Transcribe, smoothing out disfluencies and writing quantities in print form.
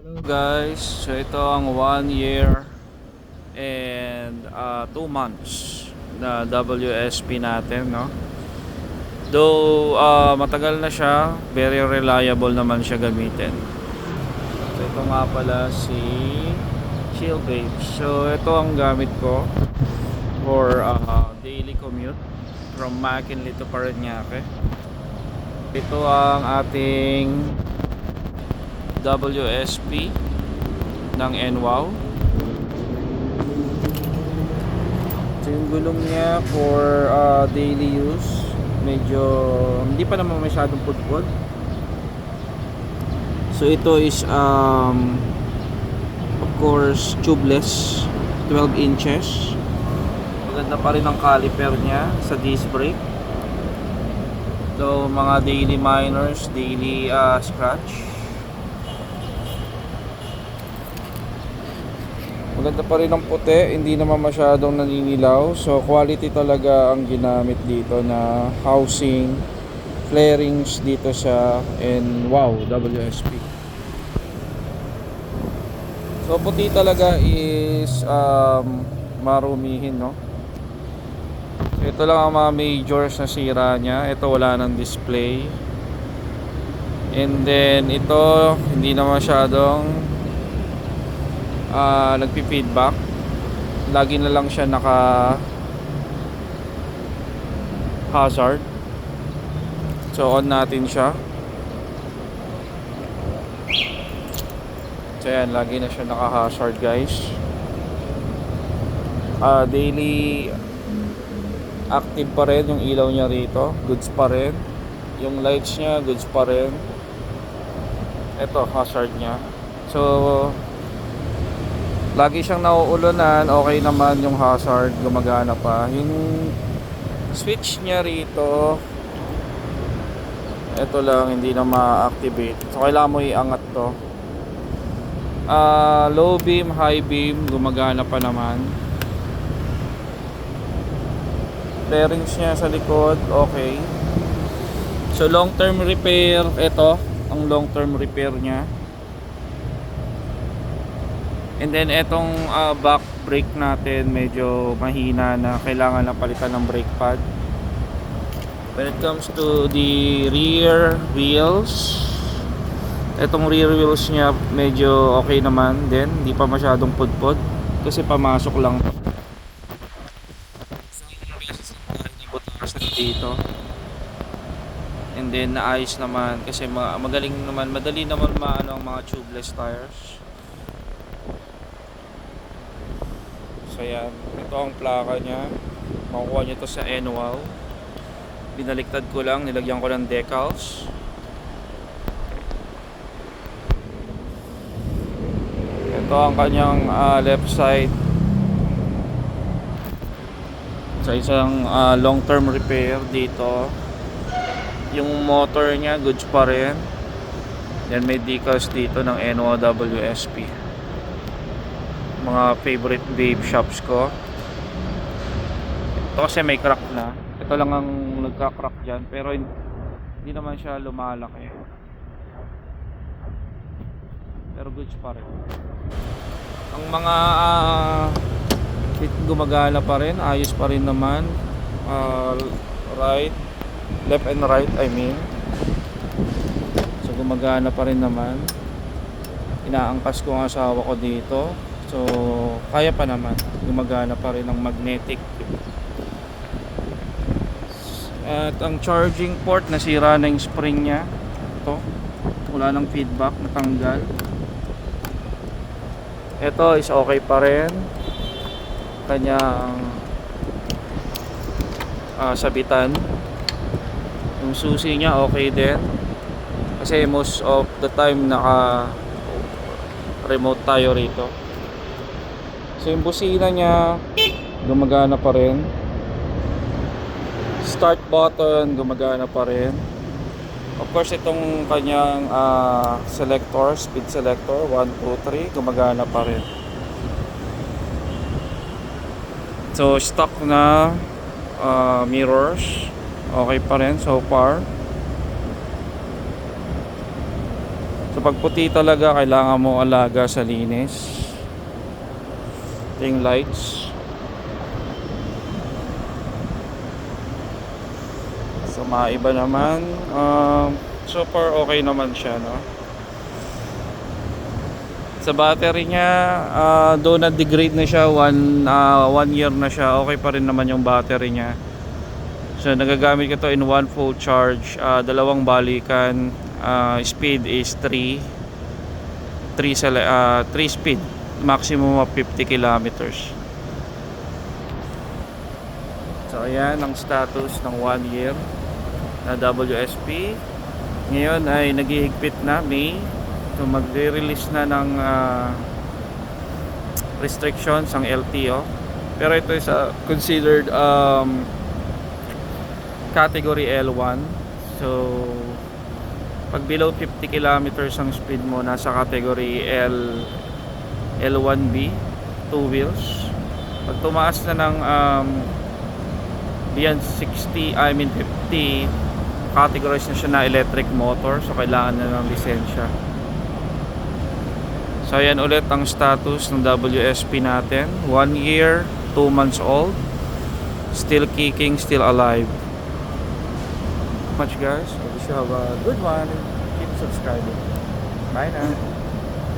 Hello guys, so ito ang 1 year and 2 months na WSP natin, no? Though matagal na siya, very reliable naman siya gamitin. So ito nga pala si Chill Babe. So ito ang gamit ko for daily commute from McKinley to Parañaque. Ito ang ating WSP ng NWOW. So yung gulong niya for daily use, medyo hindi pa naman masyadong pudpud. So ito is of course tubeless, 12 inches. Maganda pa rin ang caliper niya sa disc brake. So mga daily minors, daily scratch. Maganda pa rin ang puti, hindi naman masyadong naninilaw. So quality talaga ang ginamit dito na housing, flarings dito sa NWOW WSP. So puti talaga is marumihin, no? So, ito lang ang mga majors na sira niya. Ito wala ng display. And then ito hindi na masyadong nagpi-feedback. Lagi na lang siya naka hazard. So on natin siya. So yan, lagi na siya naka hazard guys. Daily active pa rin yung ilaw niya rito, goods pa rin. Yung lights niya goods pa rin. Ito hazard niya. So lagi siyang nauulunan, okay naman yung hazard, gumagana pa. Yung switch niya rito, ito lang, hindi na ma-activate. So kailangan mo iangat to. Low beam, high beam, gumagana pa naman. Bearings niya sa likod, okay. So long term repair, ito ang long term repair niya. And then etong back brake natin medyo mahina na, kailangan na palitan ng brake pad. When it comes to the rear wheels, etong rear wheels niya medyo okay naman din, hindi pa masyadong pudpud kasi pamasok lang. Dito. And then naayos naman kasi magaling naman, madali naman maano ang mga tubeless tires. So yan, ito ang plaka niya. Makukuha nyo to sa NWOW. Binaliktad ko lang, nilagyan ko ng decals. Ito ang kanyang left side. Sa isang long term repair dito. Yung motor niya goods pa rin. Then may decals dito ng NWOW WSP. Mga favorite babe shops ko. Ito kasi may crack na. Ito lang ang nagka-crack dyan, pero hindi naman siya lumalaki. Pero goods pa rin. Ang mga gumagana pa rin, ayos pa rin naman. Right, left and right I mean. So gumagana pa rin naman. Inaangkas ko ang asawa ko dito. So kaya pa naman, gumagana pa rin ang magnetic. At ang charging port, nasira na yung spring nya. Ito, wala nang feedback, natanggal. Ito is okay pa rin. Kanyang sabitan. Yung susi nya okay din. Kasi most of the time naka remote tayo rito. So yung busina niya gumagana pa rin. Start button gumagana pa rin. Of course itong kanyang selector, speed selector 1, 2, 3 gumagana pa rin. So stock na mirrors okay pa rin so far. So So pag puti talaga, kailangan mo alaga sa linis. Ito yung lights. So maiba naman, super okay naman siya, no? Sa battery niya, though na-degrade na siya, 1 year na siya, okay pa rin naman yung battery niya. So nagagamit ko to in one full charge, dalawang balikan, speed is 3 speed, maximum of 50 kilometers. So ayan ang status ng 1 year na WSP. Ngayon ay naghihigpit na May. So magre-release na ng restrictions ang LTO. Pero ito is considered category L1. So pag below 50 kilometers ang speed mo, nasa category L1B, 2 wheels. Pag tumaas na ng beyond 50, categorized na siya na electric motor, so kailangan na ng lisensya. So ayan ulit ang status ng WSP natin. 1 year, 2 months old, still kicking, still alive. Much guys, I wish you have a good one. Keep subscribing. Bye now.